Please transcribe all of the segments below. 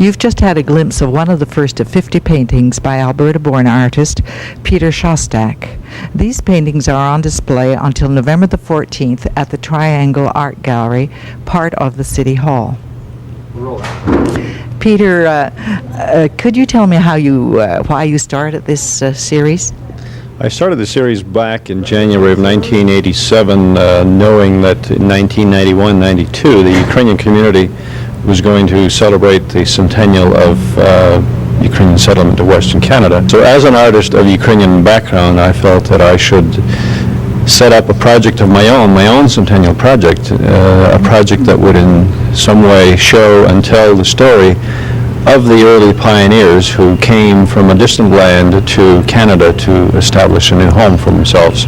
You've just had a glimpse of one of the first of 50 paintings by Alberta-born artist Peter Shostak. These paintings are on display until November the 14th at the Triangle Art Gallery, part of the City Hall. Peter, could you tell me why you started this series? I started the series back in January of 1987, knowing that in 1991-92 the Ukrainian community was going to celebrate the centennial of Ukrainian settlement to Western Canada. So as an artist of Ukrainian background, I felt that I should set up a project of my own centennial project, a project that would in some way show and tell the story of the early pioneers who came from a distant land to Canada to establish a new home for themselves.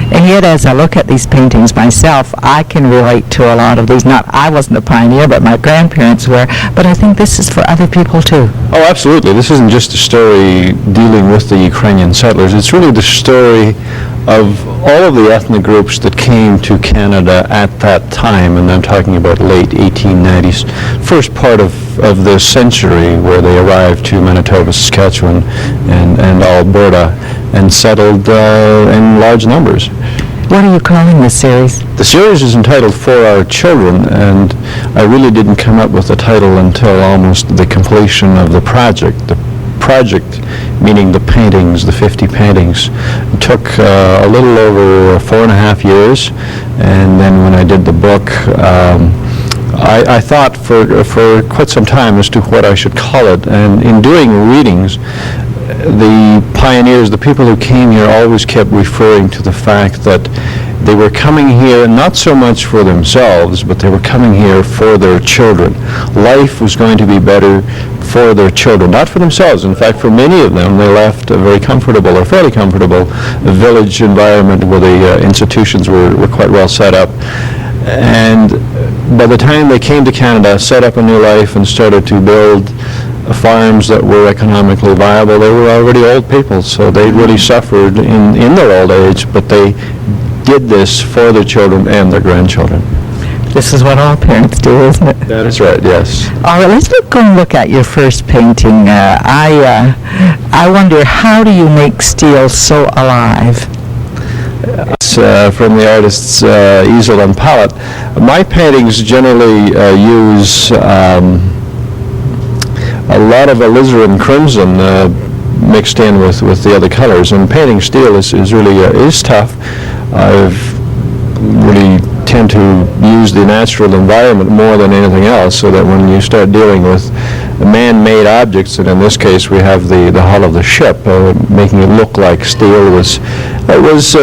And yet, as I look at these paintings myself, I can relate to a lot of these. Not I wasn't a pioneer, but my grandparents were. But I think this is for other people too. Oh, absolutely. This isn't just a story dealing with the Ukrainian settlers. It's really the story of all of the ethnic groups that came to Canada at that time, and I'm talking about late 1890s, first part of this century, where they arrived to Manitoba, Saskatchewan, and Alberta, and settled in large numbers. What are you calling this series? The series is entitled For Our Children, and I really didn't come up with the title until almost the completion of the project. The project, meaning the paintings, the 50 paintings, took a little over 4.5 years, and then when I did the book, I thought for quite some time as to what I should call it, and in doing readings, the pioneers, the people who came here, always kept referring to the fact that they were coming here not so much for themselves, but they were coming here for their children. Life was going to be better for their children, not for themselves. In fact, for many of them, they left a very comfortable, or fairly comfortable, village environment where the institutions were quite well set up. And by the time they came to Canada, set up a new life, and started to build farms that were economically viable, they were already old people, so they really suffered in their old age, but they did this for their children and their grandchildren. This is what all parents do, isn't it? That is right, yes. All right, let's go and look at your first painting. I wonder, how do you make steel so alive? It's from the artist's easel and palette. My paintings generally use a lot of alizarin crimson mixed in with the other colors, and painting steel is really is tough. I've really tend to use the natural environment more than anything else, so that when you start dealing with man-made objects, and in this case we have the hull of the ship, making it look like steel was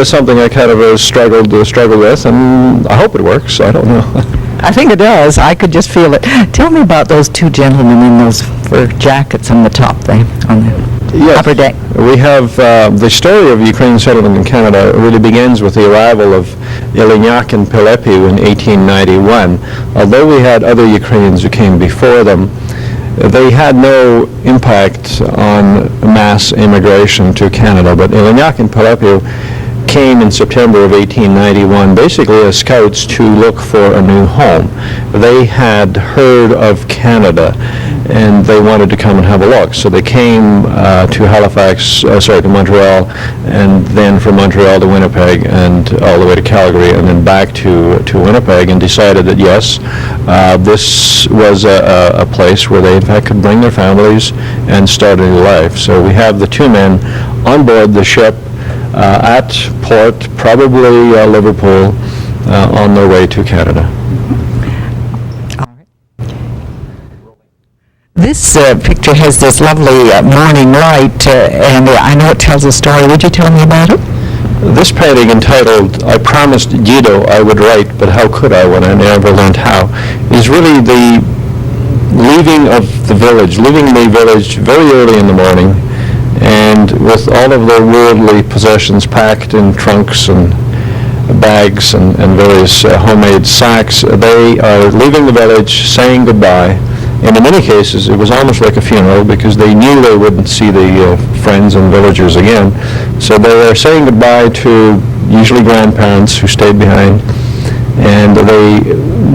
something I kind of struggled with, and I hope it works. I don't know. I think it does. I could just feel it. Tell me about those two gentlemen in those fur jackets on the top there, on the upper deck. We have the story of Ukrainian settlement in Canada really begins with the arrival of Ilignac and Pilepiu in 1891. Although we had other Ukrainians who came before them, they had no impact on mass immigration to Canada. But Ilignac and Pilepiu came in September of 1891 basically as scouts to look for a new home. They had heard of Canada and they wanted to come and have a look. So they came to Montreal, and then from Montreal to Winnipeg, and all the way to Calgary, and then back to Winnipeg, and decided that yes, this was a place where they in fact could bring their families and start a new life. So we have the two men on board the ship at port, probably Liverpool, on their way to Canada. This picture has this lovely morning light, and I know it tells a story. Would you tell me about it? This painting, entitled "I Promised Guido I Would Write, But How Could I When I Never Learned How," is really the leaving the village very early in the morning, and with all of their worldly possessions packed in trunks and bags and various homemade sacks. They are leaving the village, saying goodbye. And in many cases, it was almost like a funeral, because they knew they wouldn't see the friends and villagers again. So they are saying goodbye to usually grandparents who stayed behind, and they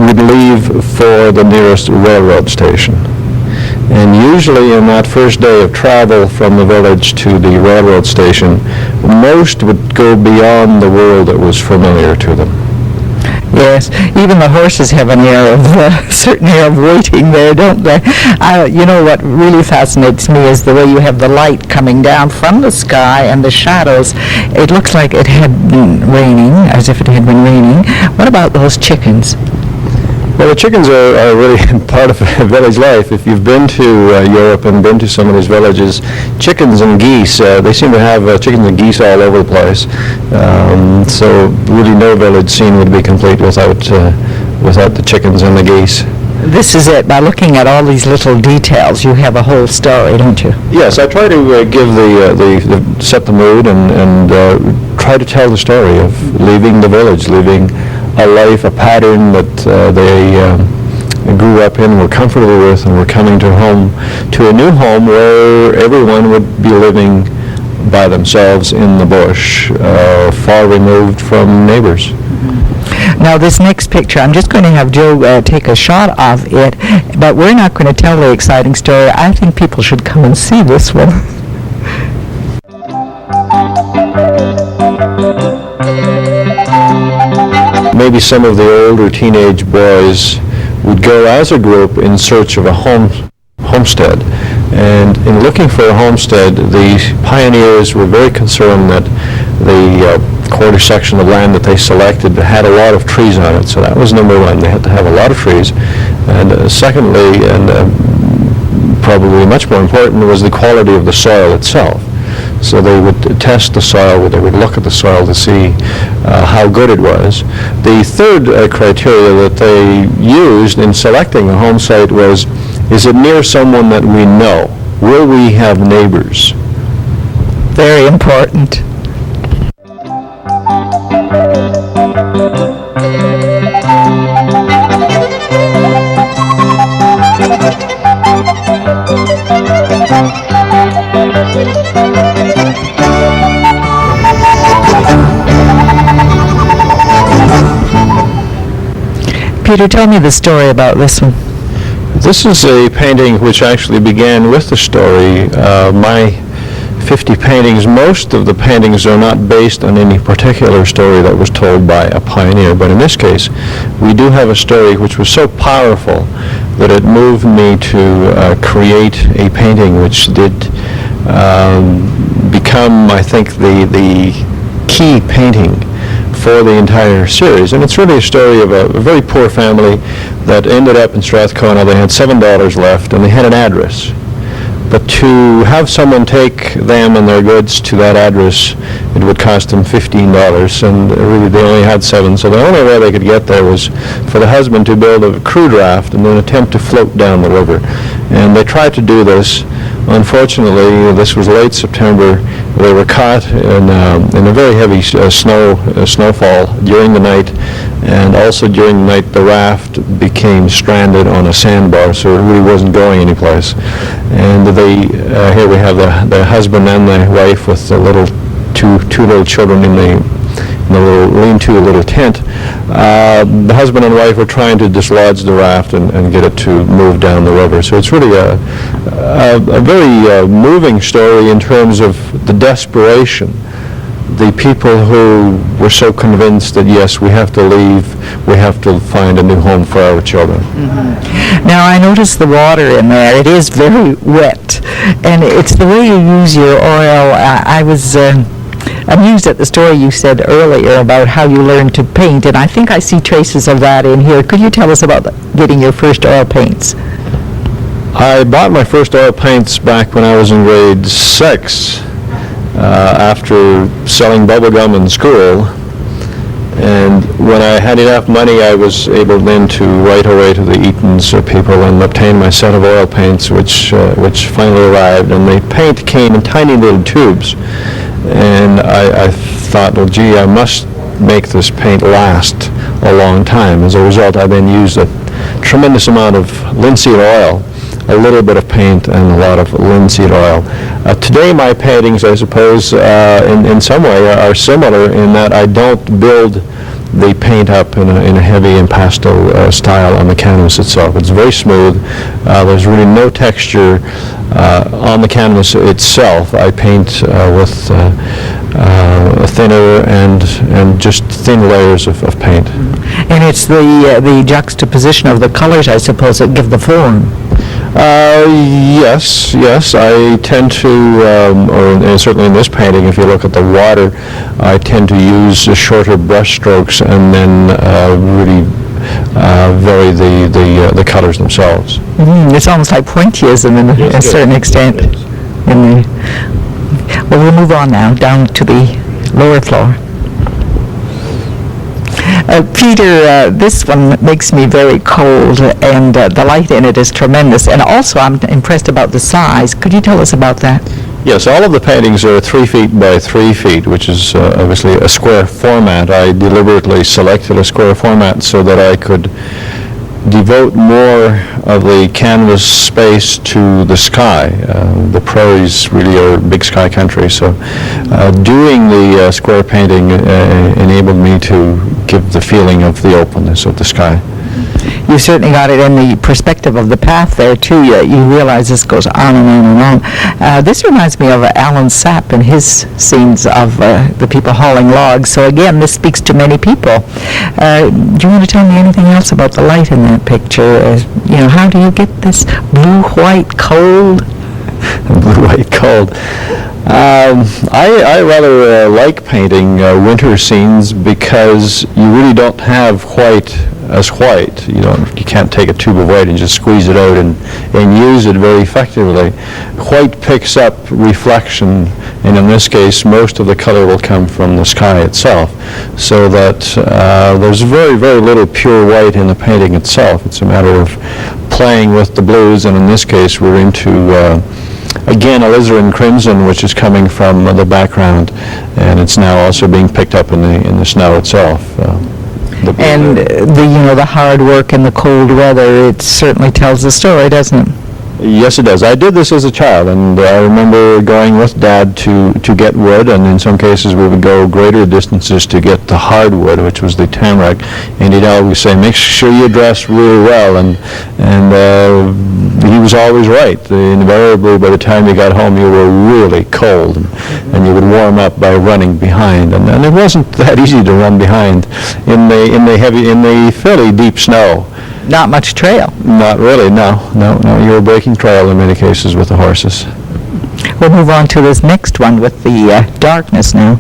would leave for the nearest railroad station. And usually in that first day of travel from the village to the railroad station, most would go beyond the world that was familiar to them. Yes, even the horses have an air of certain air of waiting there, don't they? You know what really fascinates me is the way you have the light coming down from the sky and the shadows. It looks like it had been raining, as if it had been raining. What about those chickens? Well, the chickens are really part of village life. If you've been to Europe and been to some of these villages, chickens and geese, they seem to have chickens and geese all over the place. So really no village scene would be complete without the chickens and the geese. This is it. By looking at all these little details, you have a whole story, don't you? Yes, I try to give set the mood and try to tell the story of leaving the village, leaving a life, a pattern that they grew up in, were comfortable with, and were coming to a new home where everyone would be living by themselves in the bush, far removed from neighbors. Now, this next picture, I'm just going to have Joe take a shot of it, but we're not going to tell the exciting story. I think people should come and see this one. Maybe some of the older teenage boys would go as a group in search of a homestead. And in looking for a homestead, the pioneers were very concerned that the quarter section of land that they selected had a lot of trees on it. So that was number one. They had to have a lot of trees. And secondly, and probably much more important, was the quality of the soil itself. So they would test the soil, they would look at the soil to see how good it was. The third criteria that they used in selecting a home site was, is it near someone that we know? Will we have neighbors? Very important. Peter, tell me the story about this one. This is a painting which actually began with the story. My 50 paintings, most of the paintings are not based on any particular story that was told by a pioneer, but in this case, we do have a story which was so powerful that it moved me to create a painting which did become, I think, the key painting for the entire series. And it's really a story of a very poor family that ended up in Strathcona. They had $7 left and they had an address. But to have someone take them and their goods to that address, it would cost them $15, and really they only had $7. So the only way they could get there was for the husband to build a crew draft and then attempt to float down the river. And they tried to do this. Unfortunately, this was late September. They were caught in a very heavy snowfall during the night, and also during the night the raft became stranded on a sandbar, so it really wasn't going anyplace. And here we have the husband and the wife with the two little children in the little lean-to, little tent. The husband and wife were trying to dislodge the raft and get it to move down the river. So it's really a very moving story in terms of the desperation. The people who were so convinced that, yes, we have to leave, we have to find a new home for our children. Mm-hmm. Now, I noticed the water in there. It is very wet, and it's the way you use your oil. I was amused at the story you said earlier about how you learned to paint, and I think I see traces of that in here. Could you tell us about getting your first oil paints? I bought my first oil paints back when I was in grade 6. After selling bubblegum in school, and when I had enough money, I was able then to write away to the Eaton's people and obtain my set of oil paints, which finally arrived. And the paint came in tiny little tubes, and I thought, well, gee, I must make this paint last a long time. As a result, I then used a tremendous amount of linseed oil, a little bit of paint, and a lot of linseed oil. Today my paintings, I suppose, in some way are similar in that I don't build the paint up in a heavy impasto style on the canvas itself. It's very smooth. There's really no texture on the canvas itself. I paint with thinner and just thin layers of paint. And it's the juxtaposition of the colors, I suppose, that give the form. Yes. I tend to, or certainly in this painting, if you look at the water, I tend to use shorter brush strokes and then really vary the colors themselves. It's almost like pointillism in a certain extent. Well, we'll move on now, down to the lower floor. Peter, this one makes me very cold, and the light in it is tremendous. And also, I'm impressed about the size. Could you tell us about that? Yes, all of the paintings are 3 feet by 3 feet, which is obviously a square format. I deliberately selected a square format so that I could devote more of the canvas space to the sky. The prairies really are big sky country, so doing the square painting enabled me to give the feeling of the openness of the sky. You certainly got it in the perspective of the path there, too. You realize this goes on and on and on. This reminds me of Alan Sapp and his scenes of the people hauling logs. So again, this speaks to many people. Do you want to tell me anything else about the light in that picture? How do you get this blue-white cold? Blue-white cold. I rather like painting winter scenes because you really don't have white as white. You can't take a tube of white and just squeeze it out and use it very effectively. White picks up reflection, and in this case, most of the color will come from the sky itself, so that there's very, very little pure white in the painting itself. It's a matter of playing with the blues, and in this case, we're into again, alizarin crimson, which is coming from the background, and it's now also being picked up in the snow itself. And the hard work and the cold weather, it certainly tells the story, doesn't it? Yes, it does. I did this as a child, and I remember going with Dad to get wood, and in some cases we would go greater distances to get the hardwood, which was the tamarack, and he'd always say, make sure you dress really well, and he was always right. Invariably, by the time you got home, you were really cold, and you would warm up by running behind, and it wasn't that easy to run behind in the fairly deep snow. Not much trail. Not really, no. You were breaking trail in many cases with the horses. We'll move on to this next one with the darkness now.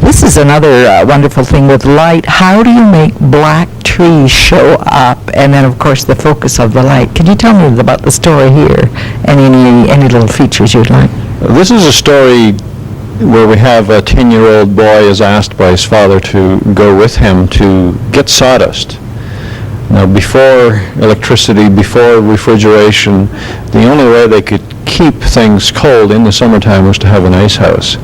This is another wonderful thing with light. How do you make black trees show up, and then of course the focus of the light? Can you tell me about the story here and any little features you'd like? This is a story where we have a 10-year-old boy is asked by his father to go with him to get sawdust. Now, before electricity, before refrigeration, the only way they could keep things cold in the summertime was to have an ice house.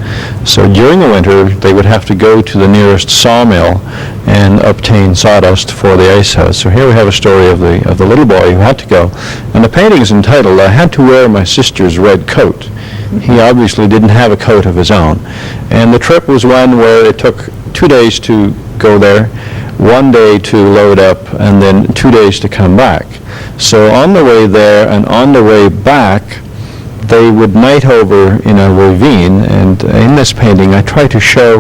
So during the winter, they would have to go to the nearest sawmill and obtain sawdust for the ice house. So here we have a story of the little boy who had to go. And the painting is entitled, I Had to Wear My Sister's Red Coat. He obviously didn't have a coat of his own. And the trip was one where it took 2 days to go there, 1 day to load up, and then 2 days to come back. So on the way there and on the way back, they would night over in a ravine. And in this painting, I try to show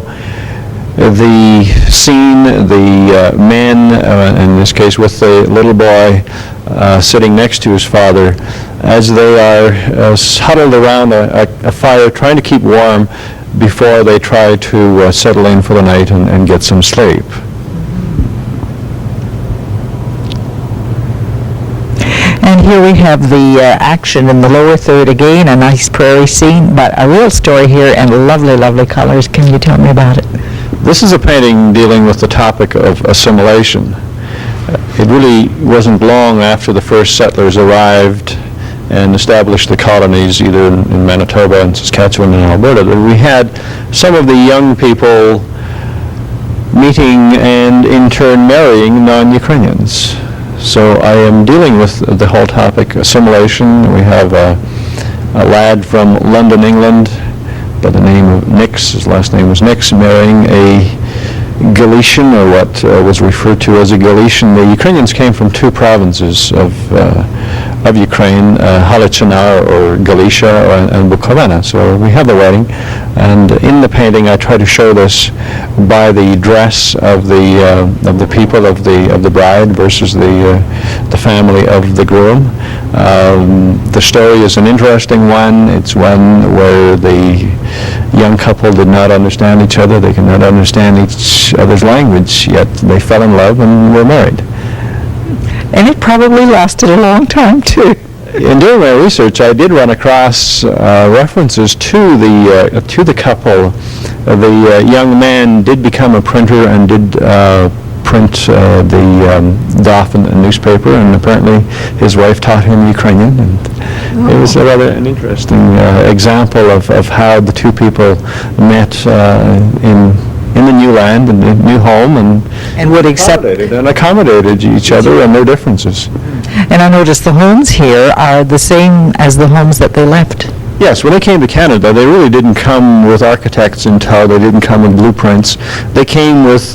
the scene, the man, in this case with the little boy sitting next to his father, as they are huddled around a fire trying to keep warm before they try to settle in for the night and get some sleep. And here we have the action in the lower third again, a nice prairie scene, but a real story here and lovely, lovely colors. Can you tell me about it? This is a painting dealing with the topic of assimilation. It really wasn't long after the first settlers arrived and established the colonies either in Manitoba and Saskatchewan and Alberta that we had some of the young people meeting and in turn marrying non-Ukrainians. So I am dealing with the whole topic, assimilation. We have a lad from London, England, by the name of Nix, his last name was Nix, marrying a Galician, or what was referred to as a Galician. The Ukrainians came from two provinces of Ukraine, Halachina or Galicia and Bukovina. So we have the wedding, and in the painting I try to show this by the dress of the people of the bride versus the family of the groom. The story is an interesting one. It's one where the young couple did not understand each other. They could not understand each other's language, yet they fell in love and were married. And it probably lasted a long time, too. In doing my research, I did run across references to the couple. The young man did become a printer and did print the Dauphin newspaper, and apparently his wife taught him Ukrainian. And it was rather an interesting example of how the two people met in the new land, in the new home, and would accept accommodated each other and their differences. And I noticed the homes here are the same as the homes that they left. Yes, when they came to Canada, they really didn't come with architects in tow. They didn't come with blueprints. They came with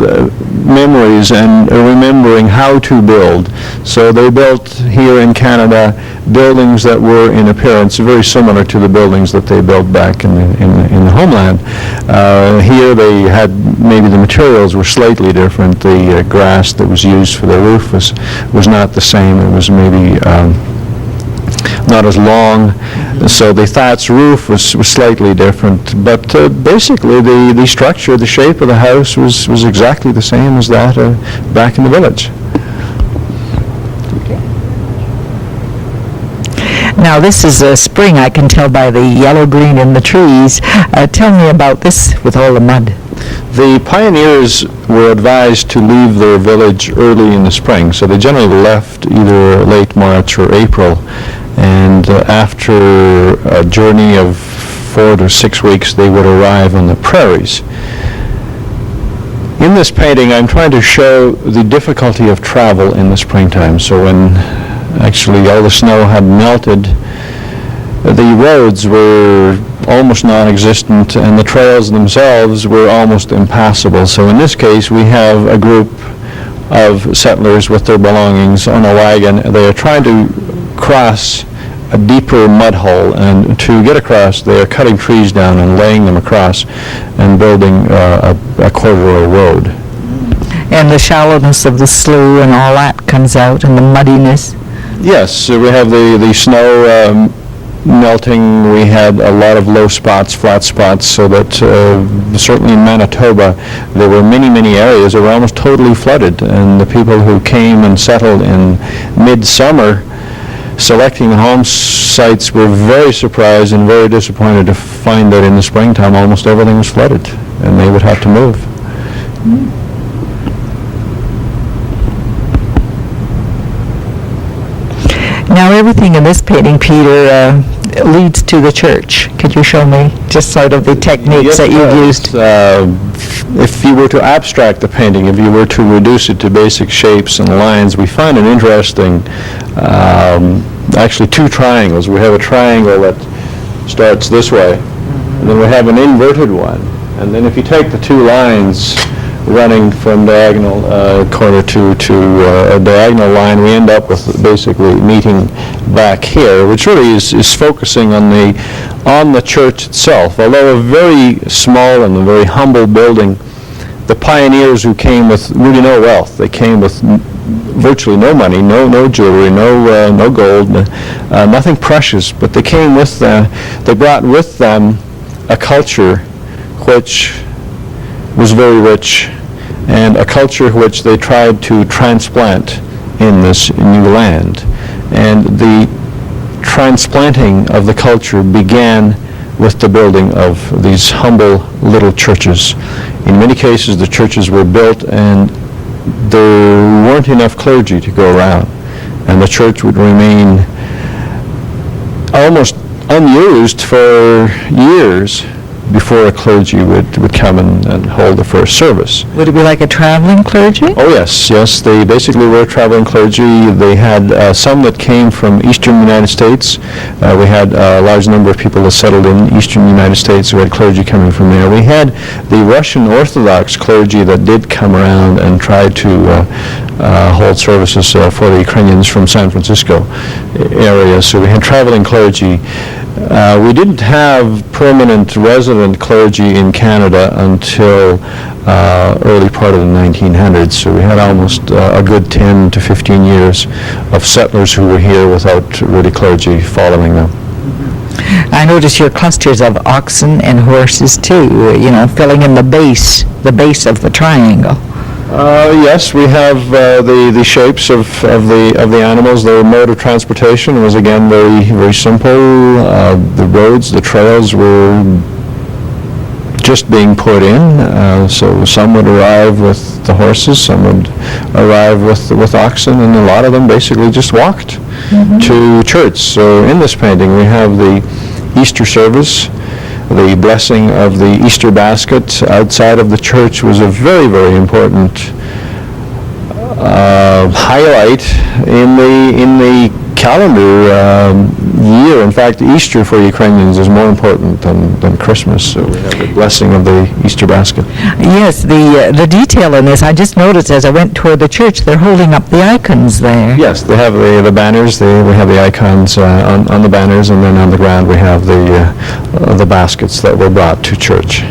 memories and remembering how to build. So they built here in Canada buildings that were in appearance very similar to the buildings that they built back in the homeland. Here they had, maybe the materials were slightly different. The grass that was used for the roof was not the same. It was maybe not as long, so the thatched roof was slightly different, but basically the structure, the shape of the house was exactly the same as that back in the village. Now this is spring, I can tell by the yellow-green in the trees. Tell me about this with all the mud. The pioneers were advised to leave their village early in the spring, so they generally left either late March or April. And after a journey of 4 to 6 weeks, they would arrive on the prairies. In this painting, I'm trying to show the difficulty of travel in the springtime. So when actually all the snow had melted, the roads were almost non-existent, and the trails themselves were almost impassable. So in this case, we have a group of settlers with their belongings on a wagon. They are trying to cross a deeper mud hole, and to get across they are cutting trees down and laying them across and building a corduroy road. And the shallowness of the slough and all that comes out, and the muddiness. Yes, so we have the snow melting. We had a lot of low spots, flat spots, so that certainly in Manitoba there were many areas that were almost totally flooded, and the people who came and settled in midsummer selecting the home sites were very surprised and very disappointed to find that in the springtime almost everything was flooded and they would have to move. Now everything in this painting, Peter, leads to the church. Could you show me just sort of the techniques that you've used? If you were to abstract the painting, if you were to reduce it to basic shapes and lines, we find an interesting, actually two triangles. We have a triangle that starts this way, and then we have an inverted one. And then if you take the two lines running from diagonal corner to a diagonal line, we end up with basically meeting back here, which really is focusing on the church itself. Although a very small and a very humble building, the pioneers who came with really no wealth, they came with virtually no money, no jewelry, no gold, nothing precious, but they came with they brought with them a culture which was very rich, and a culture which they tried to transplant in this new land. And the transplanting of the culture began with the building of these humble little churches. In many cases, the churches were built and there weren't enough clergy to go around, and the church would remain almost unused for years before a clergy would come and hold the first service. Would it be like a traveling clergy? Oh, yes. They basically were traveling clergy. They had some that came from eastern United States. We had a large number of people that settled in eastern United States who had clergy coming from there. We had the Russian Orthodox clergy that did come around and try to hold services for the Ukrainians from San Francisco area. So we had traveling clergy. We didn't have permanent resident clergy in Canada until early part of the 1900s, so we had almost a good 10 to 15 years of settlers who were here without really clergy following them. I notice your clusters of oxen and horses too, filling in the base of the triangle. Yes, we have the shapes of the animals. The mode of transportation was again very simple. The roads, the trails were just being put in. So some would arrive with the horses, some would arrive with oxen, and a lot of them basically just walked to church. So in this painting we have the Easter service. The blessing of the Easter basket outside of the church was a very, very important highlight in the calendar year. In fact, Easter for Ukrainians is more important than Christmas. So we have the blessing of the Easter basket. Yes, the detail in this, I just noticed as I went toward the church, they're holding up the icons there. Yes, they have the banners. We have the icons on the banners, and then on the ground we have the baskets that were brought to church.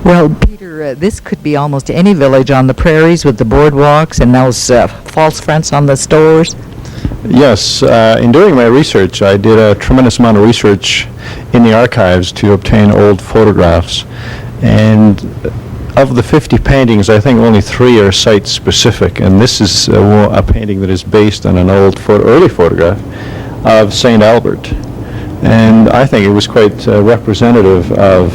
Well, Peter, this could be almost any village on the prairies with the boardwalks and those false fronts on the stores. Yes, in doing my research, I did a tremendous amount of research in the archives to obtain old photographs. And of the 50 paintings, I think only 3 are site-specific. And this is a painting that is based on an early photograph of St. Albert. And I think it was quite representative of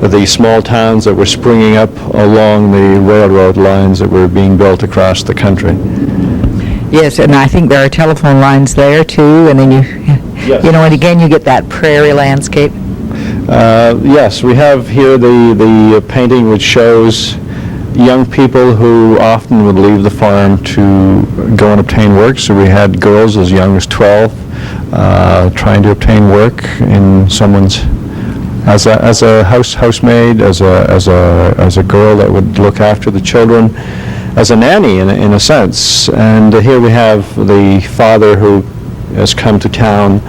the small towns that were springing up along the railroad lines that were being built across the country. Yes, and I think there are telephone lines there too, and then and again you get that prairie landscape. Yes, we have here the painting which shows young people who often would leave the farm to go and obtain work. So we had girls as young as 12 trying to obtain work in someone's as a housemaid, as a girl that would look after the children, as a nanny in a sense. And here we have the father who has come to town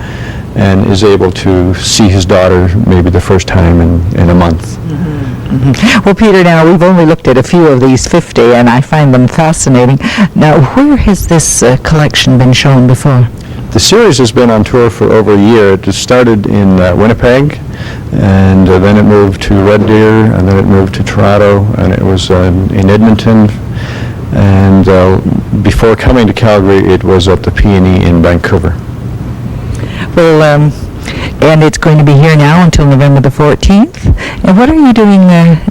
and is able to see his daughter maybe the first time in a month. Well, Peter, now we've only looked at a few of these 50, and I find them fascinating. Now, where has this collection been shown before? The series has been on tour for over a year. It started in Winnipeg, and then it moved to Red Deer, and then it moved to Toronto, and it was in Edmonton. And before coming to Calgary, it was at the P&E in Vancouver. Well, and it's going to be here now until November the 14th. And what are you doing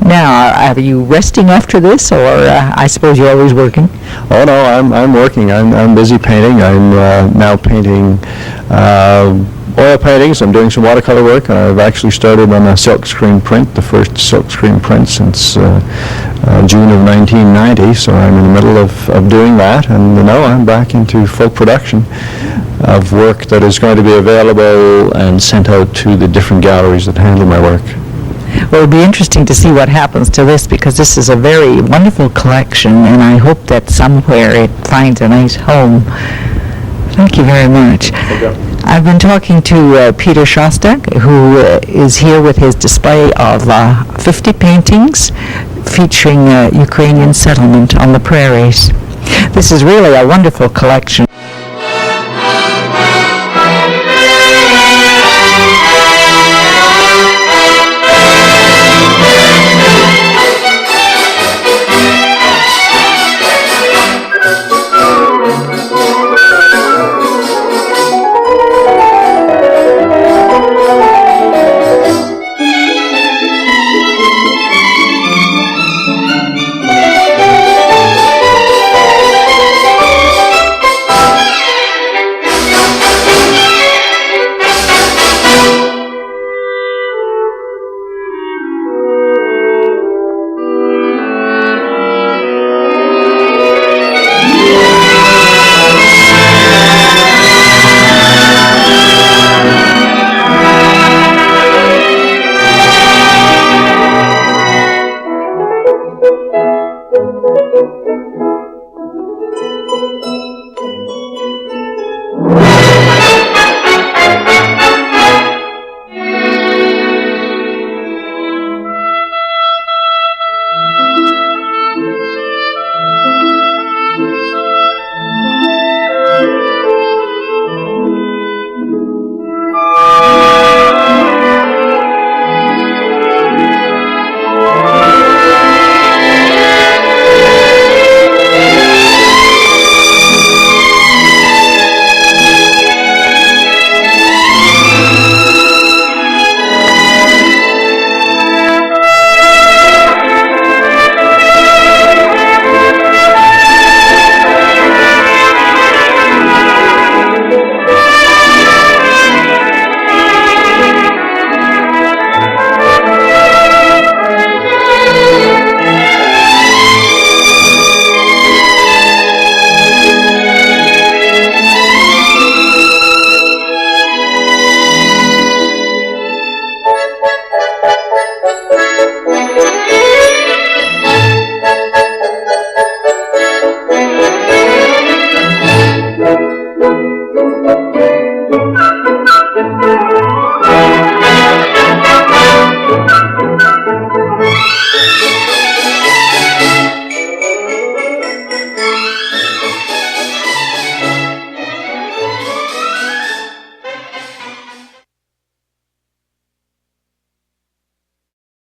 now? Are you resting after this, or I suppose you're always working? Oh no, I'm working. I'm busy painting. I'm now painting oil paintings. I'm doing some watercolor work. I've actually started on a silkscreen print, the first silkscreen print since June of 1990. So I'm in the middle of doing that, and now I'm back into full production of work that is going to be available and sent out to the different galleries that handle my work. Well, it'll be interesting to see what happens to this, because this is a very wonderful collection, and I hope that somewhere it finds a nice home. Thank you very much. I've been talking to Peter Shostak, who is here with his display of 50 paintings featuring Ukrainian settlement on the prairies. This is really a wonderful collection.